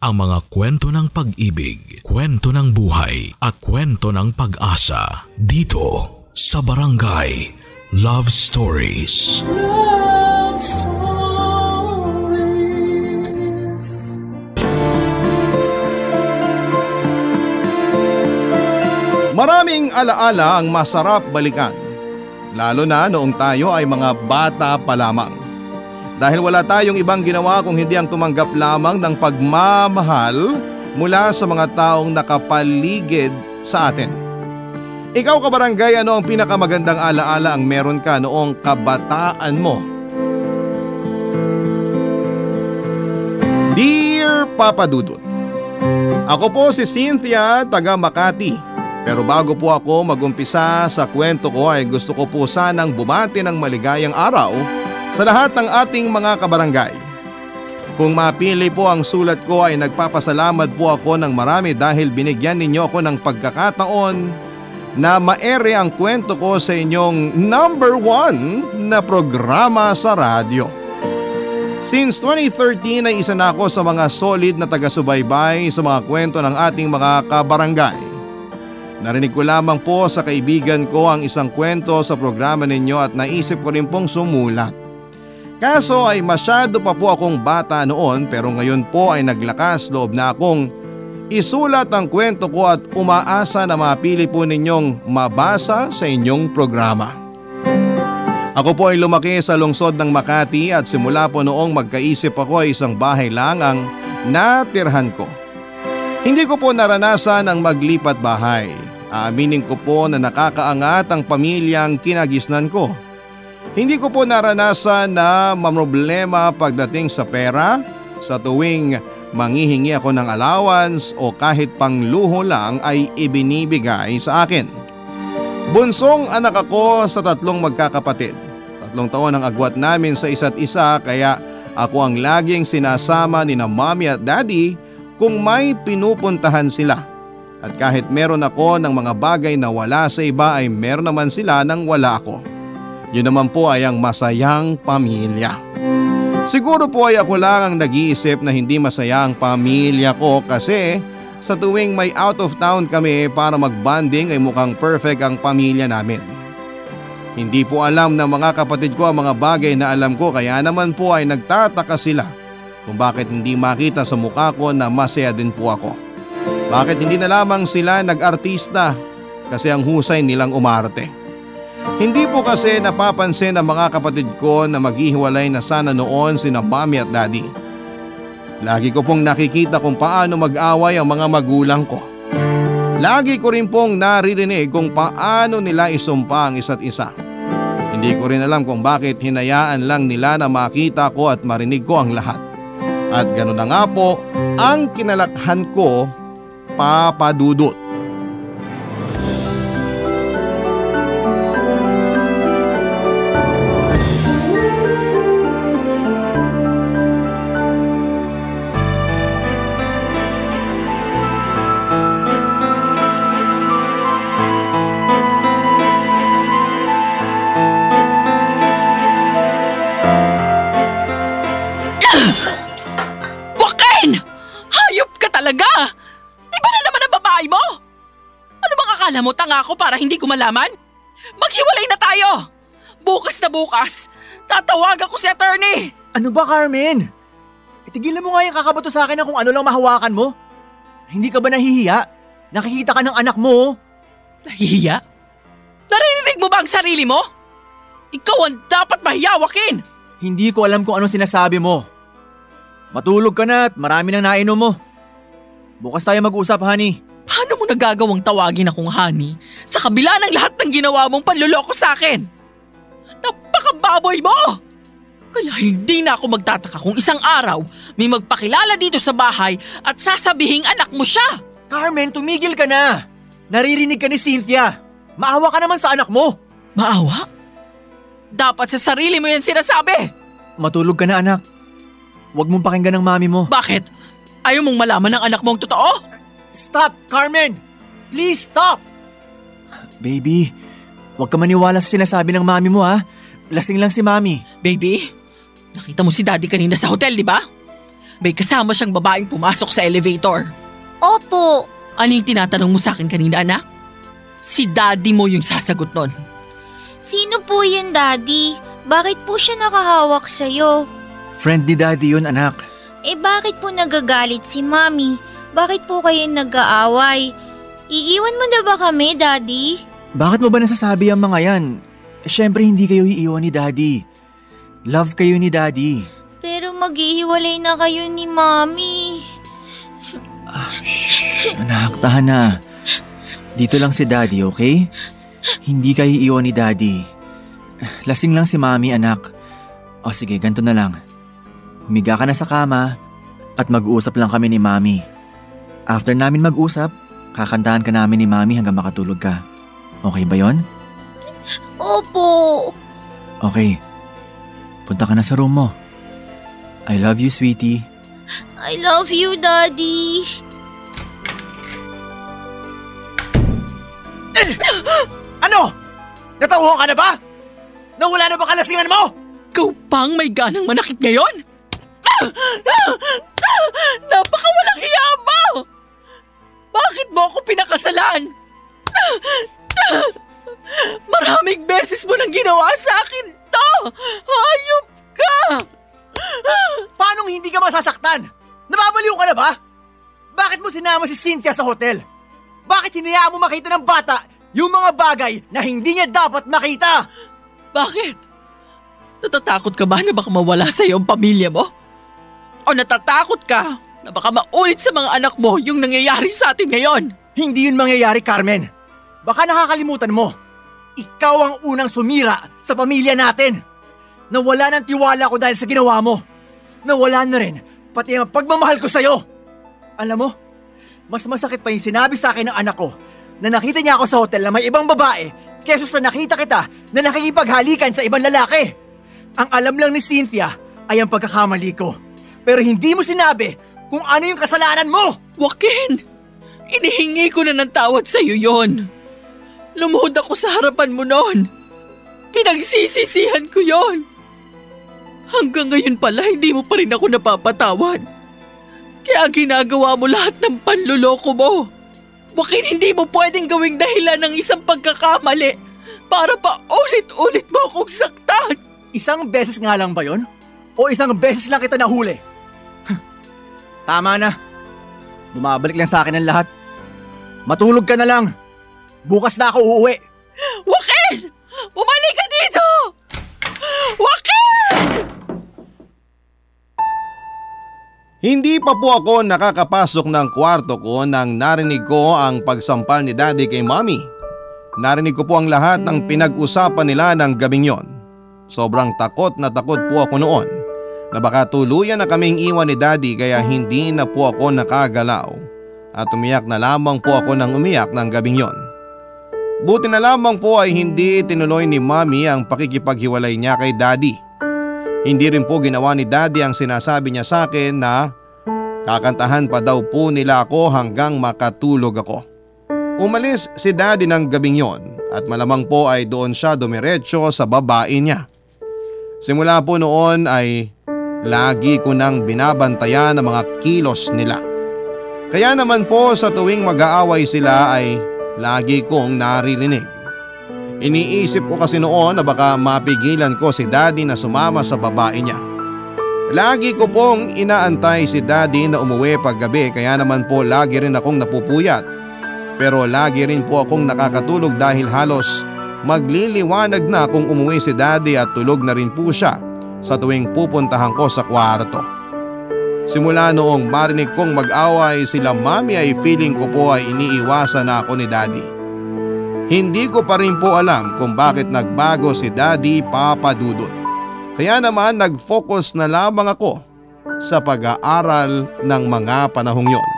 ang mga kwento ng pag-ibig, kwento ng buhay at kwento ng pag-asa dito sa Barangay Love Stories. Love Stories. Maraming alaala ang masarap balikan, lalo na noong tayo ay mga bata pa lamang. Dahil wala tayong ibang ginawa kung hindi ang tumanggap lamang ng pagmamahal mula sa mga taong nakapaligid sa atin. Ikaw kabarangay, ano ang pinakamagandang alaala ang meron ka noong kabataan mo? Dear Papa Dudut, ako po si Cynthia, taga Makati. Pero bago po ako magumpisa sa kwento ko ay gusto ko po sanang bumati ng maligayang araw sa lahat ng ating mga kabarangay. Kung mapili po ang sulat ko ay nagpapasalamat po ako ng marami dahil binigyan ninyo ako ng pagkakataon na maere ang kwento ko sa inyong number 1 na programa sa radyo. Since 2013 ay isa na ako sa mga solid na taga-subaybay sa mga kwento ng ating mga kabarangay. Narinig ko lamang po sa kaibigan ko ang isang kwento sa programa ninyo at naisip ko rin pong sumulat. Kaso ay masyado pa po akong bata noon pero ngayon po ay naglakas loob na akong isulat ang kwento ko at umaasa na mapili po ninyong mabasa sa inyong programa. Ako po ay lumaki sa lungsod ng Makati at simula po noong magkaisip ako ay isang bahay lang ang natirhan ko. Hindi ko po naranasan ang maglipat bahay. Aaminin ko po na nakakaangat ang pamilyang kinagisnan ko. Hindi ko po naranasan na mamroblema pagdating sa pera sa tuwing manghihingi ako ng allowance o kahit pangluho lang ay ibinibigay sa akin. Bunsong anak ako sa 3 magkakapatid. 3 taon ang agwat namin sa isa't isa kaya ako ang laging sinasama ni na mommy at daddy kung may pinupuntahan sila. At kahit meron ako ng mga bagay na wala sa iba ay meron naman sila nang wala ako. Yun naman po ay ang masayang pamilya. Siguro po ay ako lang ang nag-iisip na hindi masaya ang pamilya ko kasi sa tuwing may out of town kami para mag-bonding ay mukhang perfect ang pamilya namin. Hindi po alam ng mga kapatid ko ang mga bagay na alam ko kaya naman po ay nagtataka sila kung bakit hindi makita sa mukha ko na masaya din po ako. Bakit hindi na lamang sila nag-artista kasi ang husay nilang umarte. Hindi po kasi napapansin ng mga kapatid ko na maghihiwalay na sana noon sina mommy at daddy. Lagi ko pong nakikita kung paano mag-away ang mga magulang ko. Lagi ko rin pong naririnig kung paano nila isumpa ang isa't isa. Hindi ko rin alam kung bakit hinayaan lang nila na makita ko at marinig ko ang lahat. At gano'n na nga po ang kinalakhan ko, Papa Dudut. Talaga? Iba na naman ang babae mo? Ano bang akala mo, tanga ako para hindi ko malaman? Maghiwalay na tayo! Bukas na bukas, tatawag ako si attorney! Ano ba, Carmen? Itigilan mo nga yung kakabato sa akin na kung ano lang mahawakan mo. Hindi ka ba nahihiya? Nakikita ka ng anak mo. Nahihiya? Naririnig mo ba ang sarili mo? Ikaw ang dapat mahiyawakin! Hindi ko alam kung anong sinasabi mo. Matulog ka na at marami nang nainom mo. Bukas tayo mag-usap, honey. Paano mo nagagawang tawagin akong honey sa kabila ng lahat ng ginawa mong panluloko sa akin? Napakababoy mo! Kaya hindi na ako magtataka kung isang araw may magpakilala dito sa bahay at sasabihing anak mo siya. Carmen, tumigil ka na! Naririnig ka ni Cynthia. Maawa ka naman sa anak mo. Maawa? Dapat sa sarili mo yan sinasabi. Matulog ka na, anak. Huwag mong pakinggan ng mami mo. Bakit? Ayaw mong malaman ng anak mong totoo? Stop, Carmen! Please stop! Baby, huwag ka maniwala sa sinasabi ng mami mo, ha? Lasing lang si mami. Baby, nakita mo si daddy kanina sa hotel, di ba? may kasama siyang babaeng pumasok sa elevator. Opo. Ano yung tinatanong mo sa akin kanina, anak? Si daddy mo yung sasagot nun. Sino po yun, Daddy? Bakit po siya nakahawak sa'yo? Friend ni Daddy yun, anak. Bakit po nagagalit si Mami? Bakit po kayo nag-aaway? Iiwan mo na ba kami, Daddy? Bakit mo ba nasasabi ang mga yan? Siyempre hindi kayo iiwan ni Daddy. Love kayo ni Daddy. Pero maghihiwalay na kayo ni Mami. Anak, tahan na. Dito lang si Daddy, okay? Hindi kayo iiwan ni Daddy. Lasing lang si Mami, anak. O sige, ganito na lang. Humiga ka na sa kama at mag-uusap lang kami ni Mami. After namin mag-usap, kakantahan ka namin ni Mami hanggang makatulog ka. Okay ba yon? Opo. Okay. Punta ka na sa room mo. I love you, sweetie. I love you, Daddy. Ano? Natauhan ka na ba? Nawala na ba kalasingan mo? Ikaw pang may ganang manakit ngayon? Napakawalang hiya mo! Bakit mo ako pinakasalan? Maraming beses mo nang ginawa sa akin to! Hayop ka! Paanong hindi ka masasaktan? Nababaliw ka na ba? Bakit mo sinama si Cynthia sa hotel? Bakit hinayaan mo makita ng bata yung mga bagay na hindi niya dapat makita? Bakit? Natatakot ka ba na baka mawala sa iyo ang pamilya mo? O natatakot ka na baka maulit sa mga anak mo yung nangyayari sa atin ngayon? Hindi yun mangyayari, Carmen. Baka nakakalimutan mo. Ikaw ang unang sumira sa pamilya natin. Nawala ng tiwala ko dahil sa ginawa mo. Nawala na rin pati ang pagmamahal ko sa'yo. Alam mo, mas masakit pa yung sinabi sa akin ng anak ko na nakita niya ako sa hotel na may ibang babae kesa sa nakita kita na nakikipaghalikan sa ibang lalaki. Ang alam lang ni Cynthia ay ang pagkakamali ko. Pero hindi mo sinabi kung ano yung kasalanan mo. Joaquin, inihingi ko na ng tawad sa iyo yon. Lumuhod ako sa harapan mo noon. Pinagsisisihan ko yon. Hanggang ngayon pala hindi mo pa rin ako napapatawad. Kaya ginagawa mo lahat ng panluloko mo. Bakit hindi mo pwedeng gawing dahilan ng isang pagkakamali para pa ulit-ulit mo akong saktan? Isang beses nga lang ba yon? O isang beses lang kita nahuli? Tama na. Bumabalik lang sa akin ang lahat. Matulog ka na lang. Bukas na ako uuwi. Joaquin! Bumalik ka dito! Joaquin! Hindi pa po ako nakakapasok ng kwarto ko nang narinig ko ang pagsampal ni Daddy kay Mommy. Narinig ko po ang lahat ng pinag-usapan nila ng gabing yon. Sobrang takot na takot po ako noon na baka tuluyan na kaming iwan ni Daddy kaya hindi na po ako nakagalaw at umiyak na lamang po ako ng umiyak ng gabing yon. Buti na lamang po ay hindi tinuloy ni Mommy ang pakikipaghiwalay niya kay Daddy. Hindi rin po ginawa ni Daddy ang sinasabi niya sa akin na kakantahan pa daw po nila ako hanggang makatulog ako. Umalis si Daddy ng gabing yon at malamang po ay doon siya dumiretso sa babae niya. Simula po noon ay lagi ko nang binabantayan ang mga kilos nila. Kaya naman po sa tuwing mag-aaway sila ay lagi kong naririnig. Iniisip ko kasi noon na baka mapigilan ko si Daddy na sumama sa babae niya. Lagi ko pong inaantay si Daddy na umuwi paggabi kaya naman po lagi rin akong napupuyat. Pero lagi rin po akong nakakatulog dahil halos magliliwanag na kung umuwi si Daddy at tulog na rin po siya sa tuwing pupuntahan ko sa kwarto. Simula noong marinig kong mag-away sila Mommy ay feeling ko po ay iniiwasan na ako ni Daddy. Hindi ko pa rin po alam kung bakit nagbago si Daddy Papa Dudut. Kaya naman nag-focus na lamang ako sa pag-aaral ng mga panahong yon.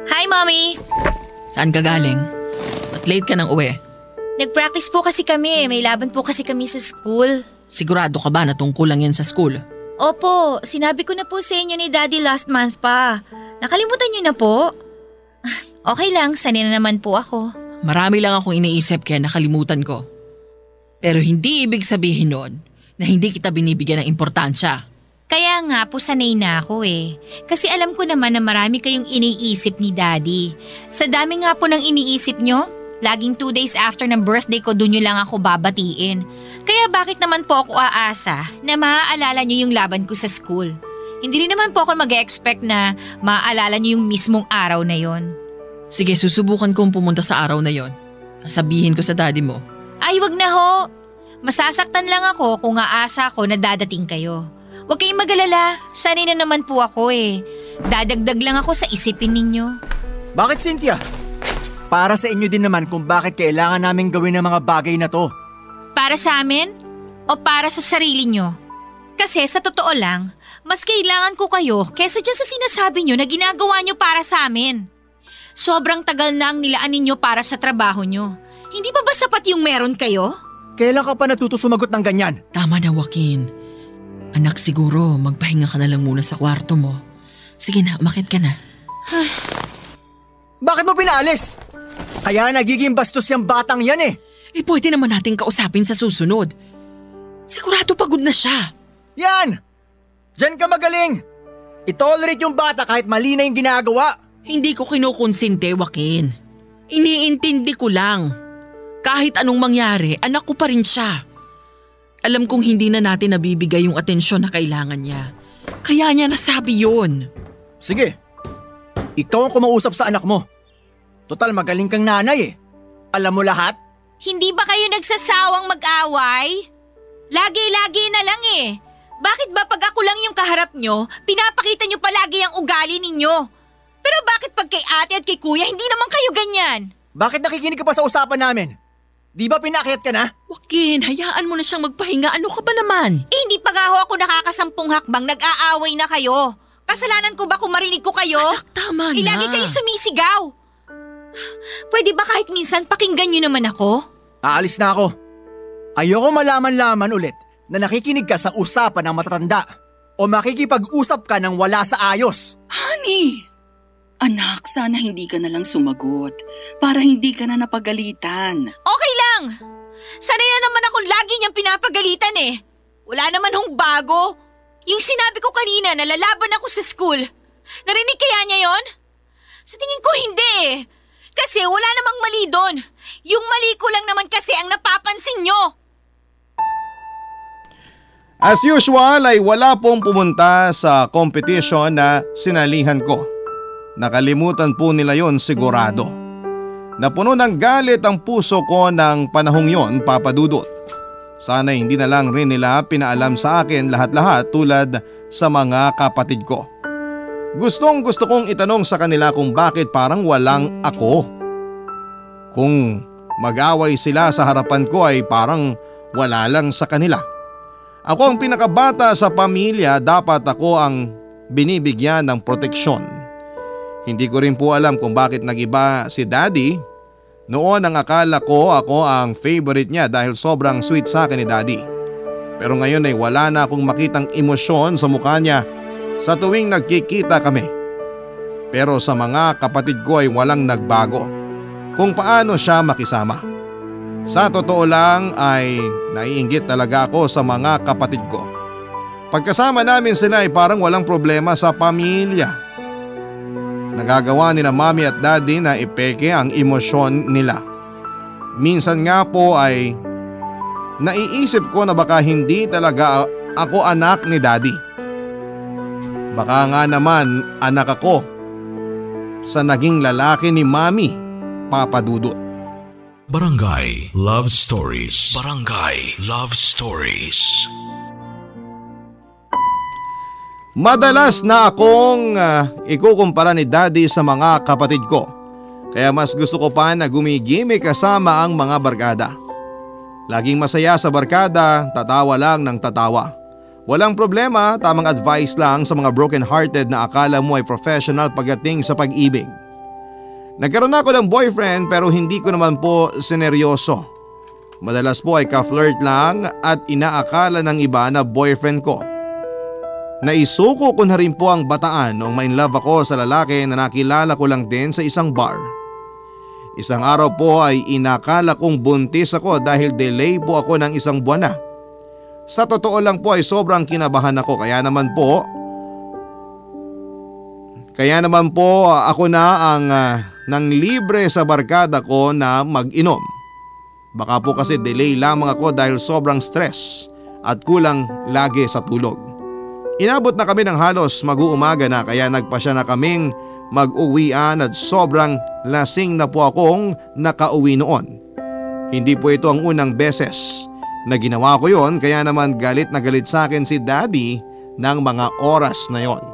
Hi, Mommy! Saan ka galing? Ba't late ka nang uwi? Nag-practice po kasi kami. May laban po kasi kami sa school. Sigurado ka ba na tungkol lang yan sa school? Opo, sinabi ko na po sa inyo ni Daddy last month pa. Nakalimutan niyo na po? Okay lang, sanay na naman po ako. Marami lang akong iniisip kaya nakalimutan ko. Pero hindi ibig sabihin nun na hindi kita binibigyan ng importansya. Kaya nga po sanay na ako eh. Kasi alam ko naman na marami kayong iniisip ni Daddy. Sa dami nga po ng iniisip nyo, laging 2 days after ng birthday ko doon nyo lang ako babatiin. Kaya bakit naman po ako aasa na maaalala nyo yung laban ko sa school? Hindi rin naman po ako mag-expect na maaalala nyo yung mismong araw na yon. Sige, susubukan kong pumunta sa araw na yon. Sabihin ko sa daddy mo. Ay, wag na ho. Masasaktan lang ako kung aasa ko na dadating kayo. Huwag kayong mag-alala, sanay na naman po ako eh. Dadagdag lang ako sa isipin ninyo. Bakit, Cynthia? Para sa inyo din naman kung bakit kailangan naming gawin ang mga bagay na to. Para sa amin? O para sa sarili nyo? Kasi sa totoo lang, mas kailangan ko kayo kesa dyan sa sinasabi nyo na ginagawa nyo para sa amin. Sobrang tagal na ang nilaan ninyo para sa trabaho nyo. Hindi pa ba sapat yung meron kayo? Kailan ka pa natuto sumagot ng ganyan? Tama na, Joaquin. Anak, siguro magpahinga ka na lang muna sa kwarto mo. Sige na, umakyat ka na. Bakit mo pinaalis? Kaya nagiging bastos yung batang yan eh. Pwede naman natin kausapin sa susunod. Sigurado pagod na siya. Yan! Diyan ka magaling! I-tolerate yung bata kahit mali na yung ginagawa. Hindi ko kinukonsinte, Joaquin. Iniintindi ko lang. Kahit anong mangyari, anak ko pa rin siya. Alam kong hindi na natin nabibigay yung atensyon na kailangan niya. Kaya niya nasabi yun. Sige, ikaw ang kumausap sa anak mo. Total magaling kang nanay eh. Alam mo lahat? Hindi ba kayo nagsasawang mag-away? Lagi-lagi na lang eh. Bakit ba pag ako lang yung kaharap nyo, pinapakita nyo palagi ang ugali ninyo? Pero bakit pag kay ate at kay kuya, hindi naman kayo ganyan? Bakit nakikinig ka pa sa usapan namin? Di ba pinakyat ka na? Joaquin, hayaan mo na siyang magpahinga. Ano ka ba naman? Hindi pa nga ho ako nakakasampung hakbang, nag-aaway na kayo. Kasalanan ko ba kung marinig ko kayo? Anak, tama na. Lagi kayo sumisigaw. Pwede ba kahit minsan pakinggan nyo naman ako? Aalis na ako. Ayoko malaman-laman ulit na nakikinig ka sa usapan ng matatanda o makikipag-usap ka ng wala sa ayos. Honey! Anak, sana hindi ka na lang sumagot para hindi ka na napagalitan. Okay lang! Sanay na naman akong lagi niyang pinapagalitan eh. Wala naman hong bago. Yung sinabi ko kanina na lalaban ako sa school. Narinig kaya niya yon? Sa tingin ko hindi eh. Kasi wala namang mali doon. Yung mali ko lang naman kasi ang napapansin nyo. As usual ay wala pong pumunta sa competition na sinalihan ko. Nakalimutan po nila yon sigurado. Napuno ng galit ang puso ko ng panahong yon, Papa Dudut. Sana hindi na lang rin nila pinaalam sa akin lahat-lahat tulad sa mga kapatid ko. Gustong gusto kong itanong sa kanila kung bakit parang walang ako. Kung mag-away sila sa harapan ko ay parang wala lang sa kanila. Ako ang pinakabata sa pamilya, dapat ako ang binibigyan ng proteksyon. Hindi ko rin po alam kung bakit nag-iba si Daddy. Noon ang akala ko ako ang favorite niya dahil sobrang sweet sa akin ni Daddy. Pero ngayon ay wala na akong makitang emosyon sa mukha niya sa tuwing nagkikita kami. Pero sa mga kapatid ko ay walang nagbago kung paano siya makisama. Sa totoo lang ay naiinggit talaga ako sa mga kapatid ko. Pagkasama namin sila ay parang walang problema sa pamilya. Nagagawa ni na Mami at Daddy na ipeke ang emosyon nila. Minsan nga po ay naiisip ko na baka hindi talaga ako anak ni Daddy. Baka nga naman anak ako sa naging lalaki ni Mami, Papa Dudut. Barangay Love Stories. Barangay Love Stories. Madalas na akong ikukumpara ni Daddy sa mga kapatid ko. Kaya mas gusto ko pa na gumigimik kasama ang mga barkada. Laging masaya sa barkada, tatawa lang ng tatawa. Walang problema, tamang advice lang sa mga broken-hearted na akala mo ay professional pagdating sa pag-ibig. Nagkaroon ako ng boyfriend pero hindi ko naman po sineryoso. Madalas po ay ka-flirt lang at inaakala ng iba na boyfriend ko. Naisuko ko na rin po ang bataan noong ma-inlove ako sa lalaki na nakilala ko lang din sa isang bar. Isang araw po ay inakala kong buntis ako dahil delay po ako ng isang buwan na. Sa totoo lang po ay sobrang kinabahan ako kaya naman po ako na ang nang libre sa barkada ko na mag-inom. Baka po kasi delay lamang ako dahil sobrang stress at kulang lagi sa tulog. Inabot na kami ng halos mag-uumaga na kaya nagpasya na kaming mag-uwian at sobrang lasing na po akong nakauwi noon. Hindi po ito ang unang beses na ginawa ko yon kaya naman galit na galit sa akin si Daddy ng mga oras na yon.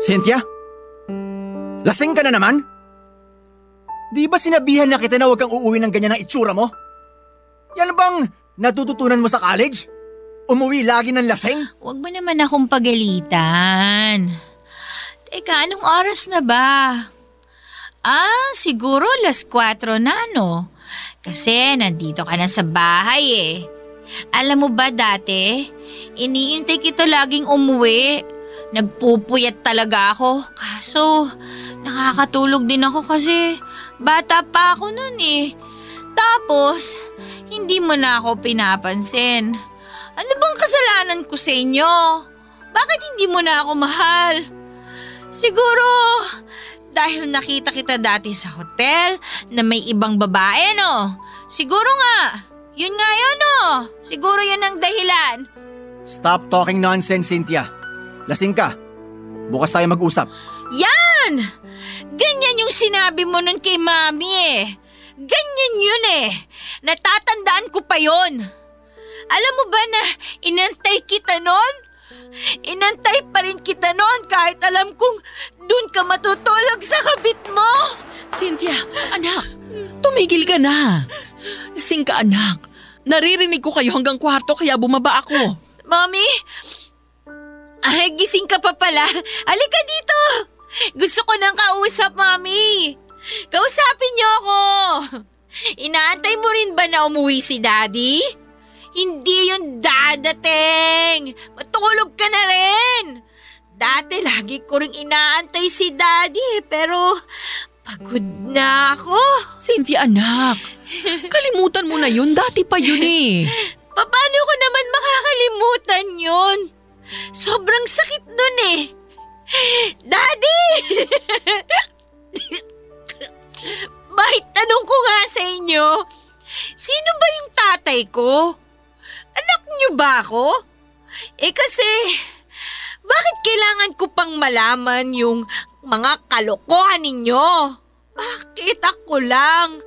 Cynthia? Lasing ka na naman? Di ba sinabihan na kita na huwag kang uuwi ng ganyan ang itsura mo? Yan bang natututunan mo sa college? Umuwi lagi ng lasing? Huwag mo naman akong pagalitan. Teka, anong oras na ba? Siguro 4:00 na no? Kasi nandito ka na sa bahay eh. Alam mo ba dati, iniintay kita laging umuwi. Nagpupuyat talaga ako, kaso nakakatulog din ako kasi bata pa ako nun eh. Tapos, hindi mo na ako pinapansin. Ano bang kasalanan ko sa inyo? Bakit hindi mo na ako mahal? Siguro, dahil nakita kita dati sa hotel na may ibang babae no? Siguro nga, yun no? Siguro yun ang dahilan. Stop talking nonsense, Cynthia. Lasing ka. Bukas tayo mag-usap. Yan! Ganyan yung sinabi mo nun kay Mami eh. Ganyan yun eh. Natatandaan ko pa yun. Alam mo ba na inantay kita nun? Inantay pa rin kita nun kahit alam kong dun ka matutulog sa kabit mo. Cynthia, anak, tumigil ka na. Lasing ka anak. Naririnig ko kayo hanggang kwarto kaya bumaba ako. Mami, gising ka pa pala. Halika dito. Gusto ko nang kausap, Mami. Kausapin niyo ako. Inaantay mo rin ba na umuwi si Daddy? Hindi yun dadating. Matulog ka na rin. Dati lagi ko rin inaantay si Daddy pero pagod na ako. Cynthia anak, kalimutan mo na yun. Dati pa yun eh. Paano ko naman makakalimutan yun? Sobrang sakit nun eh. Daddy! Bakit tanong ko nga sa inyo, sino ba yung tatay ko? Anak niyo ba ako? Kasi, bakit kailangan ko pang malaman yung mga kalokohan ninyo? Bakit ako lang?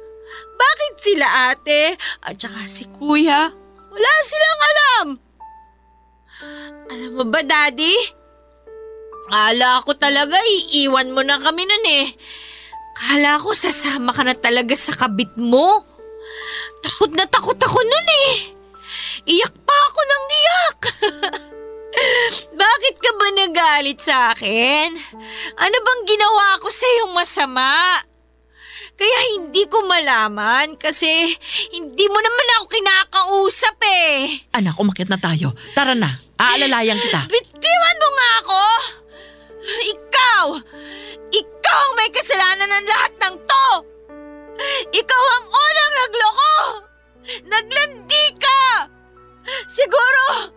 Bakit sila ate at saka si kuya? Wala silang alam. Alam mo ba, Daddy? Kala ko talaga iiwan mo na kami nun eh. Kala ko sasama ka na talaga sa kabit mo. Takot na takot ako nun eh. Iyak pa ako ng iyak. Bakit ka ba nagalit sa akin? Ano bang ginawa ko sa iyong masama? Kaya hindi ko malaman kasi hindi mo naman ako kinakausap eh. Anak, umakyat na tayo. Tara na, aalalayan kita. Bitiwan mo nga ako! Ikaw ang may kasalanan ng lahat ng to! Ikaw ang unang nagloko! Naglandi ka! Siguro,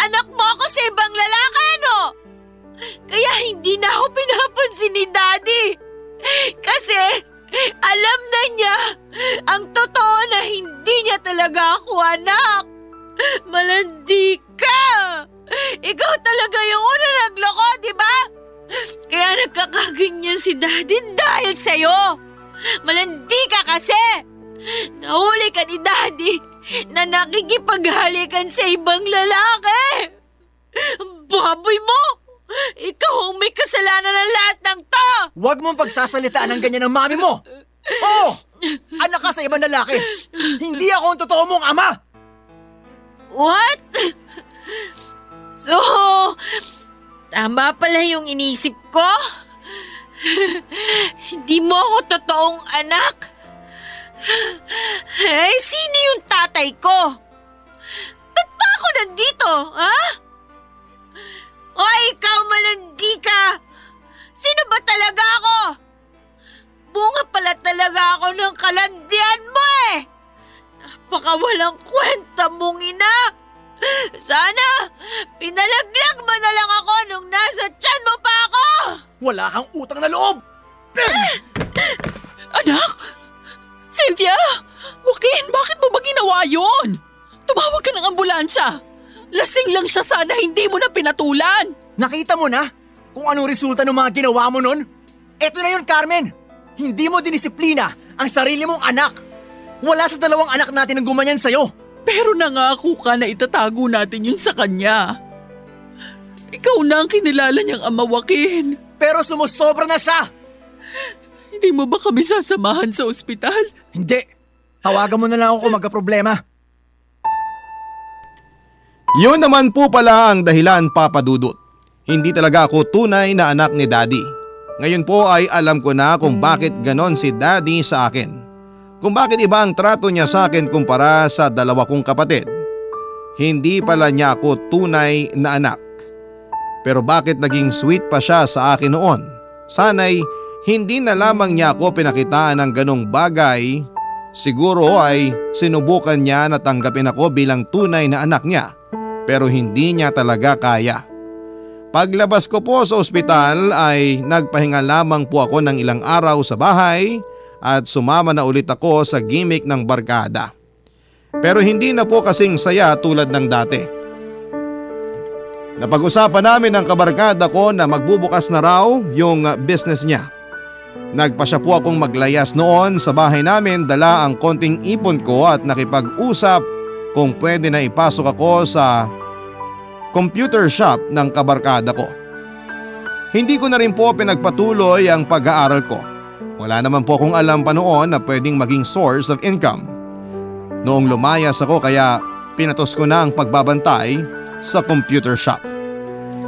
anak mo ako sa ibang lalaki, no? Kaya hindi na ako pinapansin ni Daddy. Kasi alam na niya ang totoo na hindi niya talaga ako anak. Malandi ka! Ikaw talaga yung unang nagloko, di ba? Kaya nagkakaganyan si Daddy dahil sa'yo. Malandi ka kasi. Nahuli ka ni Daddy na nakikipaghalikan sa ibang lalaki. Baboy mo! Ikaw ang may kasalanan ng lahat ng to! Huwag mong pagsasalitaan ng ganyan ng mami mo! Oo! Anak ka sa ibang lalaki. Hindi ako ang totoo mong ama! What? So, tama pala yung inisip ko? Hindi mo ako totoong anak? Eh, sino yung tatay ko? Ba't pa ako nandito, ha? O ikaw malandi ka? Sino ba talaga ako? Bunga pala talaga ako ng kalandian mo eh! Napakawalang kwenta mong ina! Sana, pinalaglag mo na lang ako nung nasa tiyan mo pa ako! Wala kang utang na loob! Anak! Cynthia! Joaquin, bakit mo ba ginawa yun? Tumawag ka ng ambulansya! Lasing lang siya, sana hindi mo na pinatulan! Nakita mo na kung anong resulta ng mga ginawa mo nun? Eto na yun, Carmen! Hindi mo dinisiplina ang sarili mong anak! Wala sa dalawang anak natin ang gumanyan sa'yo! Pero nangako ka na itatago natin yun sa kanya. Ikaw na ang kinilala niyang ama, Joaquin. Pero sumusobra na siya! Hindi mo ba kami sasamahan sa ospital? Hindi! Tawagan mo na lang ako kung magka-problema. Yun naman po pala ang dahilan, Papa Dudut. Hindi talaga ako tunay na anak ni Daddy. Ngayon po ay alam ko na kung bakit ganon si Daddy sa akin. Kung bakit iba ang trato niya sa akin kumpara sa dalawa kong kapatid. Hindi pala niya ako tunay na anak. Pero bakit naging sweet pa siya sa akin noon? Sana'y hindi na lamang niya ako pinakitaan ng ganong bagay. Siguro ay sinubukan niya na tanggapin ako bilang tunay na anak niya. Pero hindi niya talaga kaya. Paglabas ko po sa ospital ay nagpahinga lamang po ako ng ilang araw sa bahay at sumama na ulit ako sa gimmick ng barkada. Pero hindi na po kasing saya tulad ng dati. Napag-usapan namin ng kabarkada ko na magbubukas na raw yung business niya. Nagpasya po akong maglayas noon sa bahay namin, dala ang konting ipon ko at nakipag-usap kung pwede na ipasok ako sa computer shop ng kabarkada ko. Hindi ko na rin po pinagpatuloy ang pag-aaral ko. Wala naman po akong alam pa noon na pwedeng maging source of income. Noong lumayas ako kaya pinatos ko na ang pagbabantay sa computer shop.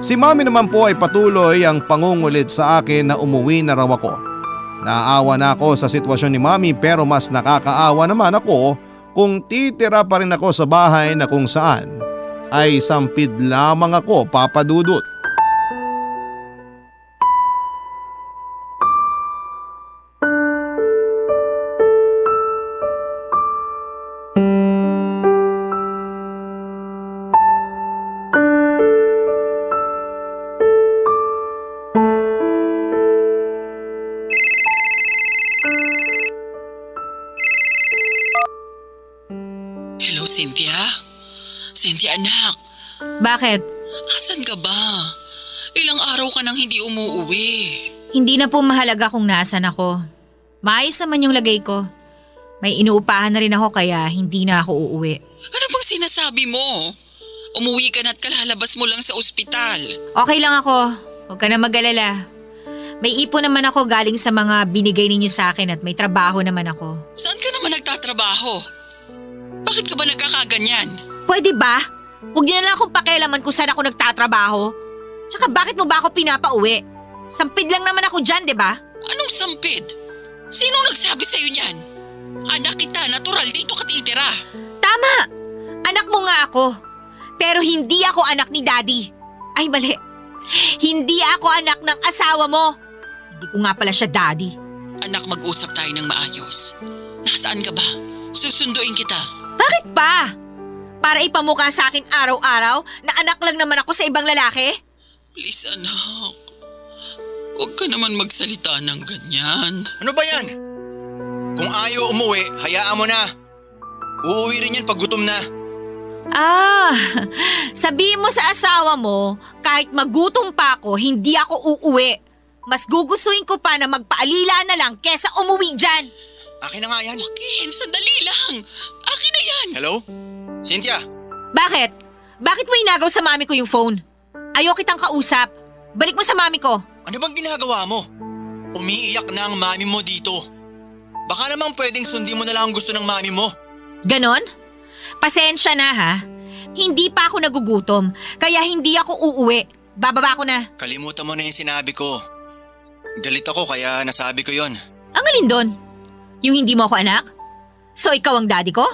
Si Mami naman po ay patuloy ang pangungulit sa akin na umuwi na raw ako. Naaawa na ako sa sitwasyon ni Mami pero mas nakakaawa naman ako kung titira pa rin ako sa bahay na kung saan ay sampid lamang ako, Papa Dudut. Hello, Cynthia? Cynthia, anak. Bakit? Asan ka ba? Ilang araw ka nang hindi umuuwi. Hindi na po mahalaga kung nasaan ako. Maayos naman yung lagay ko. May inuupahan na rin ako kaya hindi na ako uuwi. Ano bang sinasabi mo? Umuwi ka na at kalalabas mo lang sa ospital. Okay lang ako. Huwag ka na mag-alala. May ipon naman ako galing sa mga binigay ninyo sa akin at may trabaho naman ako. Saan ka naman nagtatrabaho? Bakit ka ba nagkakaganyan? Pwede ba? Huwag niyo na lang akong pakialaman kung saan ako nagtatrabaho. Tsaka bakit mo ba ako pinapauwi? Sampid lang naman ako dyan, di ba? Anong sampid? Sino nagsabi sa'yo niyan? Anak kita, natural dito ka titira. Tama! Anak mo nga ako. Pero hindi ako anak ni Daddy. Ay, mali. Hindi ako anak ng asawa mo. Hindi ko nga pala siya Daddy. Anak, mag-usap tayo ng maayos. Nasaan ka ba? Susunduin kita. Bakit pa? Para ipamukha sa akin araw-araw na anak lang naman ako sa ibang lalaki? Please, anak. Huwag ka naman magsalita ng ganyan. Ano ba yan? Kung ayaw umuwi, hayaan mo na. Uuwi rin yan pag gutom na. Sabihin mo sa asawa mo, kahit magutom pa ako, hindi ako uuwi. Mas gugustuhin ko pa na magpaalila na lang kesa umuwi dyan. Akin na nga yan. Joaquin, sandali lang. Akin na yan. Hello? Cynthia? Bakit? Bakit mo inagaw sa mami ko yung phone? Ayaw kitang kausap. Balik mo sa mami ko. Ano bang ginagawa mo? Umiiyak na ang mami mo dito. Baka naman pwedeng sundin mo na lang ang gusto ng mami mo. Ganon? Pasensya na ha. Hindi pa ako nagugutom, kaya hindi ako uuwi. Bababa ko na. Kalimutan mo na yung sinabi ko. Galit ako kaya nasabi ko yon. Ang alin doon? Yung hindi mo ako anak? So ikaw ang daddy ko?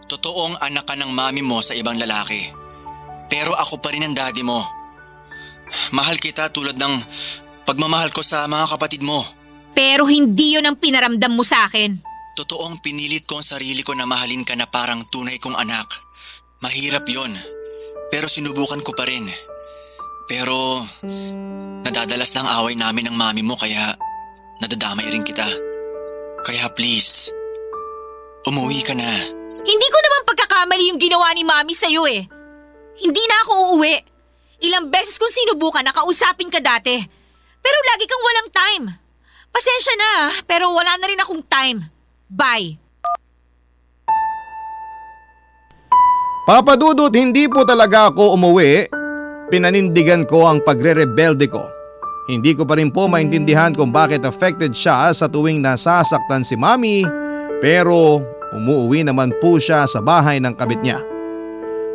Totoong anak ka ng mami mo sa ibang lalaki. Pero ako pa rin ang daddy mo. Mahal kita tulad ng pagmamahal ko sa mga kapatid mo. Pero hindi yun ang pinaramdam mo sa akin. Totoong pinilit ko ang sarili ko na mahalin ka na parang tunay kong anak. Mahirap yon, pero sinubukan ko pa rin. Pero nadadalas lang away namin ng mami mo kaya nadadamay rin kita. Kaya please, umuwi ka na. Hindi ko naman pagkakamali yung ginawa ni mami sa'yo eh. Hindi na ako uuwi. Ilang beses kong sinubukan na kausapin ka dati. Pero lagi kang walang time. Pasensya na pero wala na rin akong time. Bye. Papa Dudut, hindi po talaga ako umuwi. Pinanindigan ko ang pagre-rebelde ko. Hindi ko pa rin po maintindihan kung bakit affected siya sa tuwing nasasaktan si mami, pero umuwi naman po siya sa bahay ng kabit niya.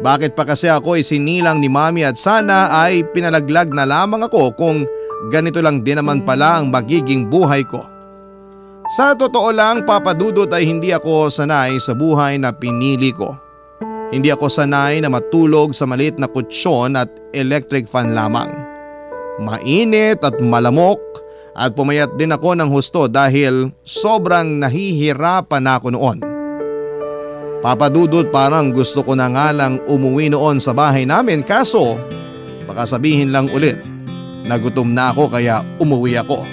Bakit pa kasi ako isinilang ni mami at sana ay pinalaglag na lamang ako kung ganito lang din naman pala ang magiging buhay ko. Sa totoo lang, Papa Dudut, ay hindi ako sanay sa buhay na pinili ko. Hindi ako sanay na matulog sa maliit na kutsyon at electric fan lamang. Mainit at malamok at pumayat din ako ng husto dahil sobrang nahihirapan ako noon. Papa Dudut, parang gusto ko na nga lang umuwi noon sa bahay namin kaso baka sabihin lang ulit na gutom na ako kaya umuwi ako.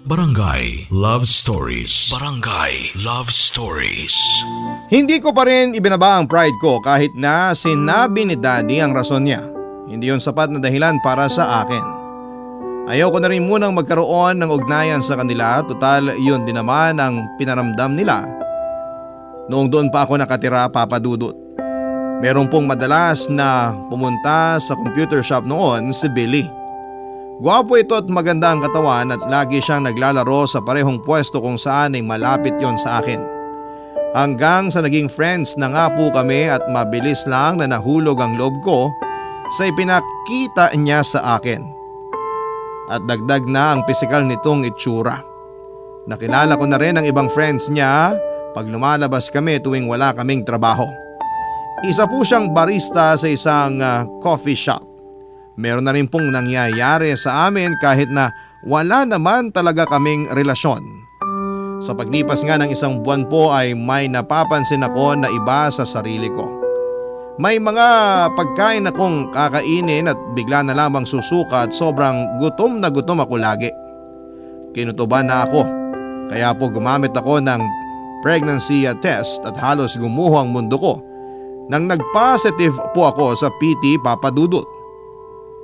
Barangay Love Stories. Barangay Love Stories. Hindi ko pa rin ibinaba ang pride ko kahit na sinabi ni Daddy ang rason niya. Hindi yon sapat na dahilan para sa akin. Ayaw ko na rin munang magkaroon ng ugnayan sa kanila, total yun din naman ang pinaramdam nila. Noong doon pa ako nakatira, Papa Dudut. Meron pong madalas na pumunta sa computer shop noon si Billy. Gwapo ito at maganda ang katawan at lagi siyang naglalaro sa parehong pwesto kung saan ay malapit yon sa akin. Hanggang sa naging friends na nga po kami at mabilis lang na nahulog ang loob ko sa ipinakita niya sa akin. At dagdag na ang pisikal nitong itsura. Nakilala ko na rin ang ibang friends niya pag lumalabas kami tuwing wala kaming trabaho. Isa po siyang barista sa isang coffee shop. Meron na rin pong nangyayari sa amin kahit na wala naman talaga kaming relasyon. Sa paglipas nga ng isang buwan po ay may napapansin ako na iba sa sarili ko. May mga pagkain akong kakainin at bigla na lamang susuka at sobrang gutom na gutom ako lagi. Kinutuban na ako kaya po gumamit ako ng pregnancy test at halos gumuho ang mundo ko nang nag-positive po ako sa PT, Papa Dudut.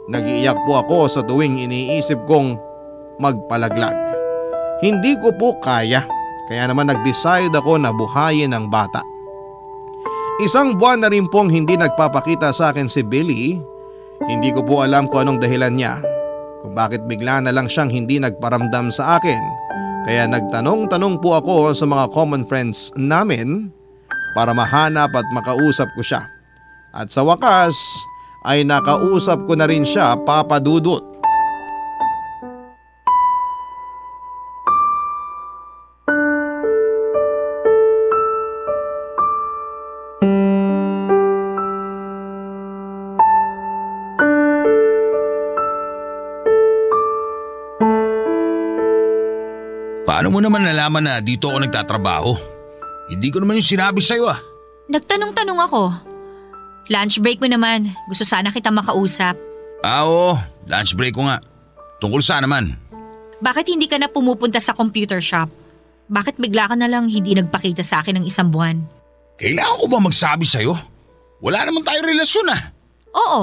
Nag-iiyak po ako sa tuwing iniisip kong magpalaglag. Hindi ko po kaya naman nag-decide ako na buhayin ang bata. Isang buwan na rin pong hindi nagpapakita sa akin si Billy. Hindi ko po alam kung anong dahilan niya, kung bakit bigla na lang siyang hindi nagparamdam sa akin. Kaya nagtanong-tanong po ako sa mga common friends namin para mahanap at makausap ko siya. At sa wakas ay nakausap ko na rin siya, Papa Dudut. Paano mo naman nalaman na dito ako nagtatrabaho? Hindi ko naman yung sinabi sa'yo ah. Nagtanong-tanong ako. Lunch break mo naman. Gusto sana kita makausap. Oo, lunch break ko nga. Tungkol saan naman? Bakit hindi ka na pumupunta sa computer shop? Bakit bigla ka na lang hindi nagpakita sa akin ng isang buwan? Kailangan ko ba magsabi sa'yo? Wala naman tayong relasyon ah. Oo,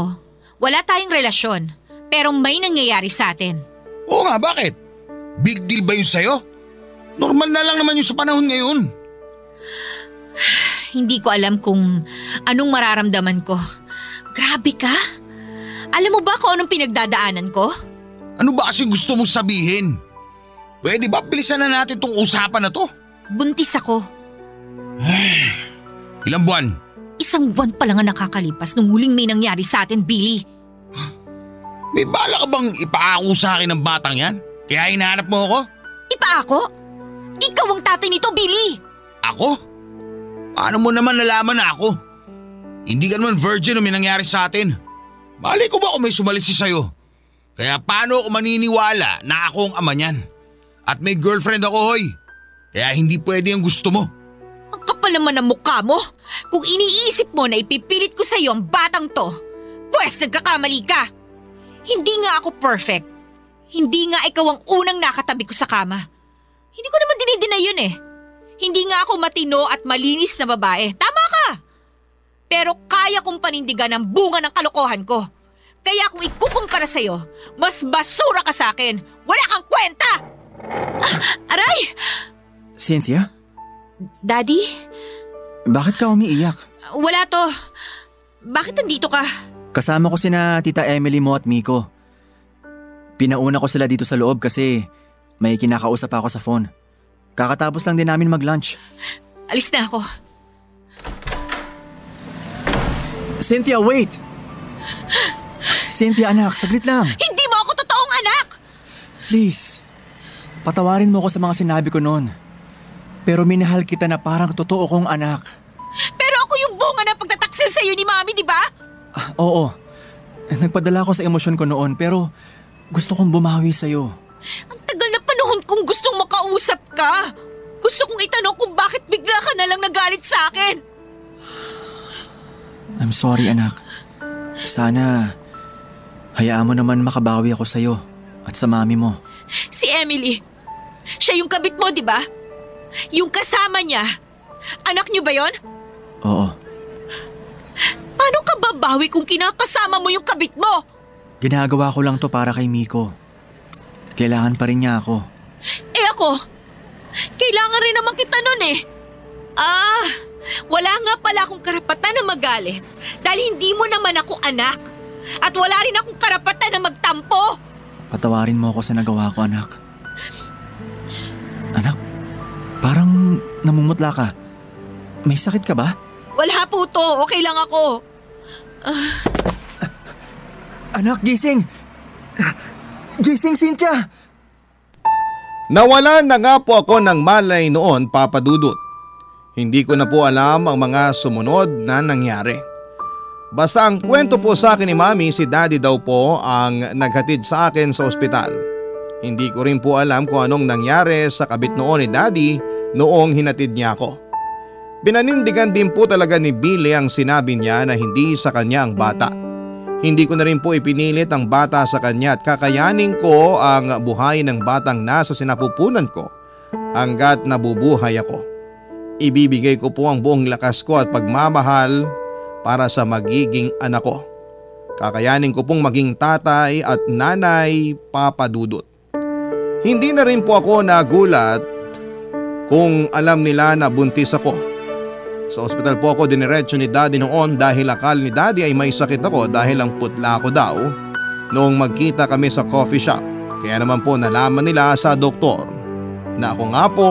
wala tayong relasyon. Pero may nangyayari sa atin. Oo nga, bakit? Big deal ba yun sa'yo? Normal na lang naman yun sa panahon ngayon. Hindi ko alam kung anong mararamdaman ko. Grabe ka? Alam mo ba kung anong pinagdadaanan ko? Ano ba kasi gusto mong sabihin? Pwede ba bilisan na natin tong usapan na to? Buntis ako. Ilang buwan? 1 buwan pa lang ang nakakalipas nung huling may nangyari sa atin, Billy. May bala ka bang ipaako sa akin ng batang yan? Kaya hinahanap mo ako? Ipaako? Ikaw ang tatay nito, Billy! Ako? Paano mo naman nalaman na ako? Hindi ka naman virgin o may nangyari sa atin. Malay ko ba kung may sumalisi sa'yo? Kaya paano ako maniniwala na ako ang ama niyan? At may girlfriend ako, hoy. Kaya hindi pwede ang gusto mo. Ang kapal naman ng mukha mo. Kung iniisip mo na ipipilit ko sa'yo ang batang to, pwes nagkakamali ka. Hindi nga ako perfect. Hindi nga ikaw ang unang nakatabi ko sa kama. Hindi ko naman dinideny yun eh. Hindi nga ako matino at malinis na babae. Tama ka. Pero kaya kong panindigan ang bunga ng kalokohan ko. Kaya kung ikukumpara sa'yo, mas basura ka sa akin. Wala kang kwenta! Aray! Cynthia? Daddy? Bakit ka umiiyak? Wala to. Bakit nandito ka? Kasama ko sina Tita Emily mo at Miko. Pinauna ko sila dito sa loob kasi may kinakausap ako sa phone. Kakatapos lang din namin mag-lunch. Alis na ako. Cynthia, wait! Cynthia, anak, saglit lang. Hindi mo ako totoong anak! Please, patawarin mo ko sa mga sinabi ko noon. Pero minahal kita na parang totoo kong anak. Pero ako yung bunga na pagtataksil sa'yo ni Mami, di ba? Oo. Nagpadala ko sa emosyon ko noon pero gusto kong bumawi sa'yo. Ang tagal na panahon kong gustong makausap ka. Gusto kong itanong kung bakit bigla ka na lang nagalit sa akin. I'm sorry, anak. Sana hayaan mo naman makabawi ako sa'yo at sa mami mo. Si Emily, siya yung kabit mo, di ba? Yung kasama niya. Anak niyo ba yon? Oo. Paano ka babawi kung kinakasama mo yung kabit mo? Ginagawa ko lang to para kay Miko. Kailangan pa rin niya ako. Eh ako, kailangan rin naman kita nun eh. Wala nga pala akong karapatan na magalit dahil hindi mo naman ako anak. At wala rin akong karapatan na magtampo. Patawarin mo ako sa nagawa ko, anak. Anak, parang namumutla ka. May sakit ka ba? Wala po to. Okay lang ako. Anak, gising! Gising, Cynthia! Nawalan na nga po ako ng malay noon, Papa Dudut. Hindi ko na po alam ang mga sumunod na nangyari. Basta ang kwento po sa akin ni Mami, si Daddy daw po ang naghatid sa akin sa ospital. Hindi ko rin po alam kung anong nangyari sa kabit noon ni Daddy noong hinatid niya ako. Binanindigan din po talaga ni Billy ang sinabi niya na hindi sa kanya ang bata. Hindi ko na rin po ipinilit ang bata sa kanya at kakayanin ko ang buhay ng batang nasa sinapupunan ko hanggat nabubuhay ako. Ibibigay ko po ang buong lakas ko at pagmamahal para sa magiging anak ko. Kakayanin ko pong maging tatay at nanay, Papa Dudut. Hindi na rin po ako nagulat kung alam nila na buntis ako. Sa ospital po ako diniretso ni Daddy noon dahil akala ni Daddy ay may sakit ako dahil ang putla ako daw noong magkita kami sa coffee shop. Kaya naman po nalaman nila sa doktor na ako nga po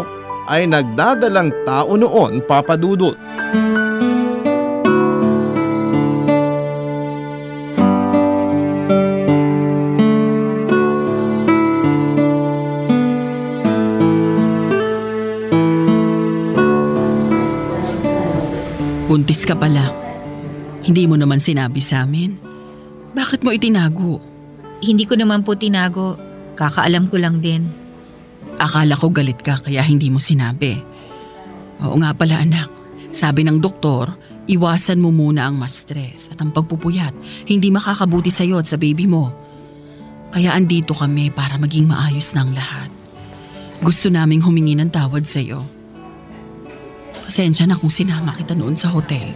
ay nagdadalang tao noon, Papa Dudut. Buntis ka pala. Hindi mo naman sinabi sa amin. Bakit mo itinago? Hindi ko naman po tinago. Kakaalam ko lang din. Akala ko galit ka kaya hindi mo sinabi. Oo nga pala anak. Sabi ng doktor, iwasan mo muna ang ma-stress at ang pagpupuyat. Hindi makakabuti sa'yo at sa baby mo. Kaya andito kami para maging maayos ng lahat. Gusto naming humingi ng tawad sa'yo. Pasensya na kung sinama kita noon sa hotel.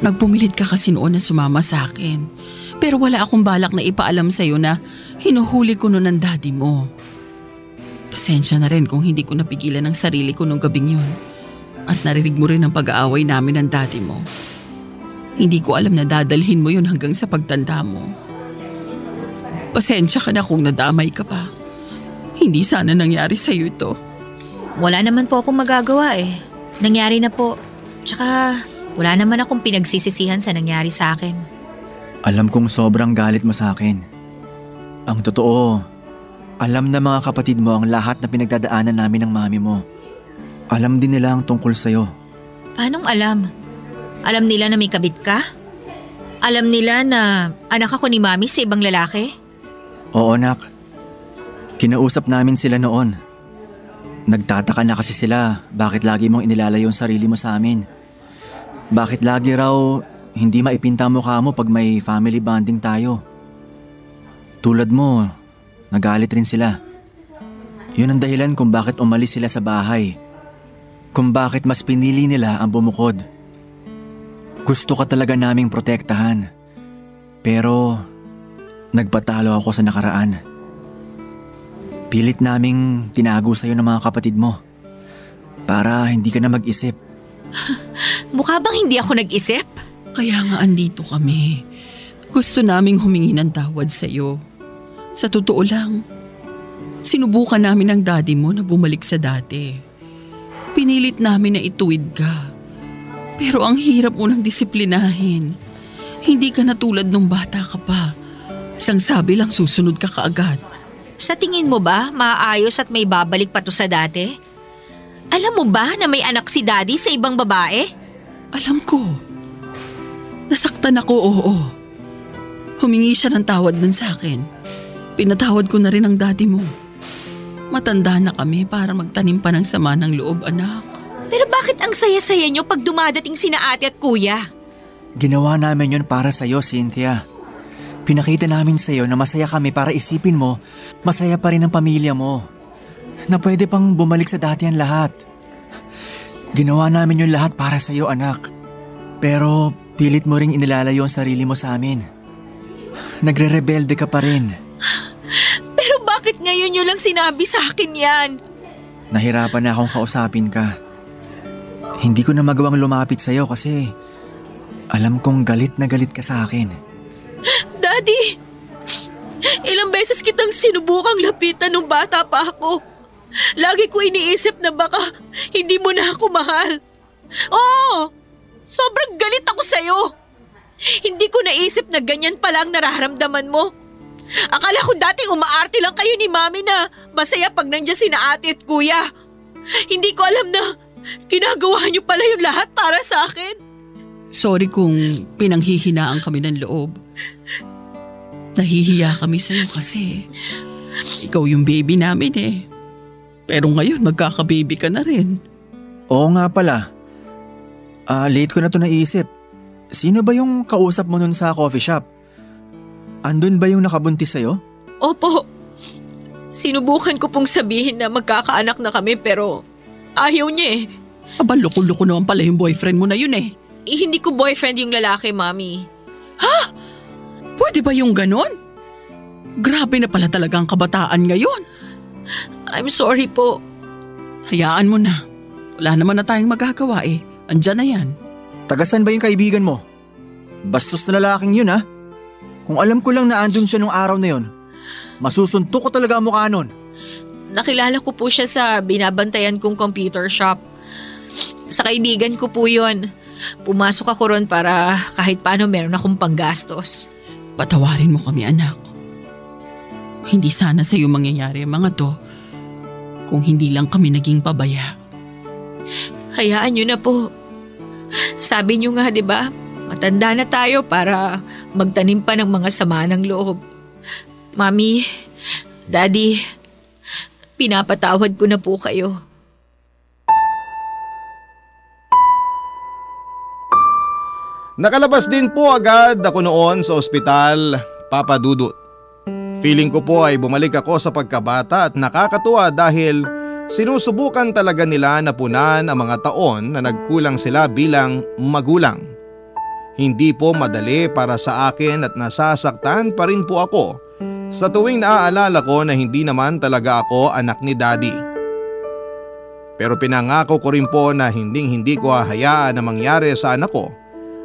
Nagpumilit ka kasi noon na sumama sa akin. Pero wala akong balak na ipaalam sa'yo na hinuhuli ko noon ang daddy mo. Pasensya na rin kung hindi ko napigilan ang sarili ko nung gabing yun. At narinig mo rin ang pag-aaway namin ng daddy mo. Hindi ko alam na dadalhin mo yun hanggang sa pagtanda mo. Pasensya ka na kung nadamay ka pa. Hindi sana nangyari sa'yo ito. Wala naman po akong magagawa eh. Nangyari na po. Tsaka wala naman akong pinagsisisihan sa nangyari sa akin. Alam kong sobrang galit mo sa akin. Ang totoo, alam na mga kapatid mo ang lahat na pinagdadaanan namin ng mami mo. Alam din nila ang tungkol sa'yo. Paanong alam? Alam nila na may kabit ka? Alam nila na anak ako ni mami sa ibang lalaki? Oo, nak. Kinausap namin sila noon. Nagtataka na kasi sila bakit lagi mong inilalayo ang sarili mo sa amin. Bakit lagi raw hindi maipinta mukha mo pag may family bonding tayo. Tulad mo, nagalit rin sila. Yun ang dahilan kung bakit umalis sila sa bahay. Kung bakit mas pinili nila ang bumukod. Gusto ka talaga naming protektahan. Pero nagpatalo ako sa nakaraan. Pilit naming tinago sa'yo ng mga kapatid mo para hindi ka na mag-isip. Mukha bang hindi ako nag-isip? Kaya nga andito kami. Gusto naming humingi ng tawad sa'yo. Sa totoo lang, sinubukan namin ng daddy mo na bumalik sa dati. Pinilit namin na ituwid ka. Pero ang hirap mo nang disiplinahin. Hindi ka na tulad nung bata ka pa. Isang sabi lang susunod ka kaagad. Sa tingin mo ba maayos at may babalik pa to sa dati? Alam mo ba na may anak si daddy sa ibang babae? Alam ko. Nasaktan ako, oo. Humingi siya ng tawad dun sa akin. Pinatawad ko na rin ang daddy mo. Matanda na kami para magtanim pa ng sama ng loob, anak. Pero bakit ang saya-saya nyo pag dumadating sina ate at kuya? Ginawa namin yun para sa'yo, Cynthia. Pinakita namin sa'yo na masaya kami para isipin mo, masaya pa rin ang pamilya mo. Na pwede pang bumalik sa dati ang lahat. Ginawa namin yung lahat para sa'yo, anak. Pero pilit mo ring inilalayo ang sarili mo sa amin. Nagre-rebelde ka pa rin. Pero bakit ngayon nyo lang sinabi sa akin yan? Nahirapan na akong kausapin ka. Hindi ko na magawang lumapit sa'yo kasi alam kong galit na galit ka sa akin. Daddy, ilang beses kitang sinubukang lapitan nung bata pa ako. Lagi ko iniisip na baka hindi mo na ako mahal. Oo, sobrang galit ako sa'yo. Hindi ko naisip na ganyan pala ang nararamdaman mo. Akala ko dati umaarte lang kayo ni mami na masaya pag nandiyan sina ate at kuya. Hindi ko alam na ginagawa niyo pala yung lahat para sa akin. Sorry kung pinanghihinaan kami ng loob. Nahihiya kami sa'yo kasi ikaw yung baby namin eh. Pero ngayon magkaka-baby ka na rin. Oo nga pala. Late ko na to naisip. Sino ba yung kausap mo nun sa coffee shop? Andun ba yung nakabuntis sa'yo? Opo. Sinubukan ko pong sabihin na magkakaanak na kami pero ayaw niya eh. Aba, loko-loko naman pala yung boyfriend mo na yun eh. Hindi ko boyfriend yung lalaki, Mami. Ha? Pwede ba yung ganon? Grabe na pala talaga ang kabataan ngayon. I'm sorry po. Hayaan mo na. Wala naman na tayong magagawa eh. Andyan na yan. Tagasan ba yung kaibigan mo? Bastos na lalaking yun ha? Kung alam ko lang na andun siya nung araw na yun, masusuntok ko talaga ang mukha nun. Nakilala ko po siya sa binabantayan kong computer shop. Sa kaibigan ko po yun. Pumasok ako ron para kahit paano meron akong panggastos. Patawarin mo kami, anak. Hindi sana sa'yo mangyayari ang mga to kung hindi lang kami naging pabaya. Hayaan niyo na po. Sabi niyo nga, di ba? Matanda na tayo para magtanim pa ng mga sama ng loob. Mami, Daddy, pinapatawad ko na po kayo. Nakalabas din po agad ako noon sa ospital, Papa Dudut. Feeling ko po ay bumalik ako sa pagkabata at nakakatuwa dahil sinusubukan talaga nila na punan ang mga taon na nagkulang sila bilang magulang. Hindi po madali para sa akin at nasasaktan pa rin po ako sa tuwing naaalala ko na hindi naman talaga ako anak ni Daddy. Pero pinangako ko rin po na hindi ko hahayaan na mangyari sa anak ko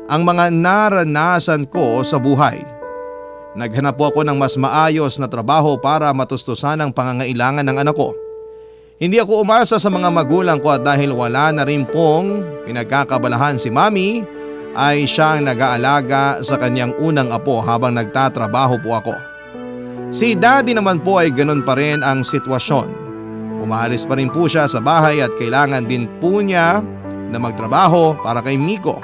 ang mga naranasan ko sa buhay. Naghanap po ako ng mas maayos na trabaho para matustusan ang pangangailangan ng anak ko. Hindi ako umasa sa mga magulang ko at dahil wala na rin pong pinagkakabalahan si Mami ay siya ang nag-aalaga sa kanyang unang apo habang nagtatrabaho po ako. Si Daddy naman po ay ganun pa rin ang sitwasyon. Umalis pa rin po siya sa bahay at kailangan din po niya na magtrabaho para kay Miko.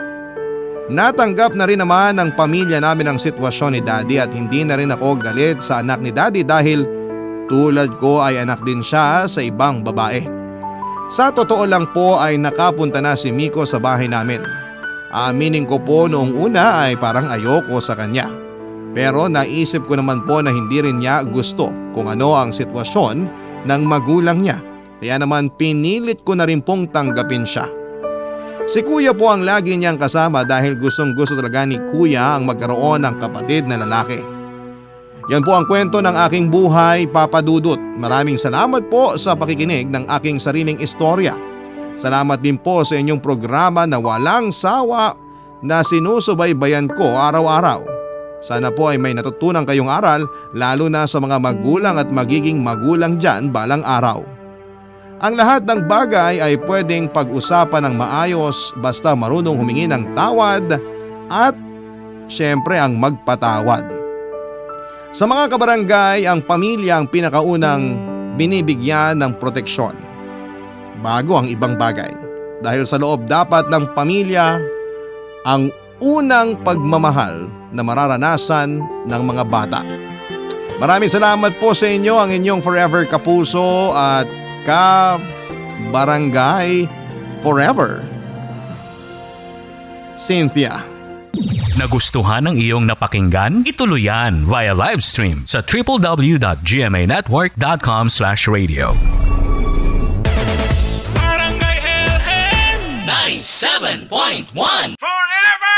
Natanggap na rin naman ng pamilya namin ang sitwasyon ni Daddy at hindi na rin ako galit sa anak ni Daddy dahil tulad ko ay anak din siya sa ibang babae. Sa totoo lang po ay nakapunta na si Miko sa bahay namin. Aaminin ko po noong una ay parang ayoko sa kanya. Pero naisip ko naman po na hindi rin niya gusto kung ano ang sitwasyon ng magulang niya. Kaya naman pinilit ko na rin pong tanggapin siya. Si Kuya po ang lagi niyang kasama dahil gustong gusto talaga ni Kuya ang magkaroon ng kapatid na lalaki. Yan po ang kwento ng aking buhay, Papa Dudut. Maraming salamat po sa pakikinig ng aking sariling istorya. Salamat din po sa inyong programa na walang sawa na sinusubaybayan ko araw-araw. Sana po ay may natutunan kayong aral lalo na sa mga magulang at magiging magulang dyan balang araw. Ang lahat ng bagay ay pwedeng pag-usapan ng maayos basta marunong humingi ng tawad at syempre ang magpatawad. Sa mga kabarangay, ang pamilya ang pinakaunang binibigyan ng proteksyon bago ang ibang bagay. Dahil sa loob dapat ng pamilya ang unang pagmamahal na mararanasan ng mga bata. Maraming salamat po sa inyo, ang inyong forever kapuso at kabarangay forever, Cynthia. Nagustuhan ng iyong napakinggan? Ituloy yan via live stream sa www.gmanetwork.com/radio. Barangay LS 97.1 Forever!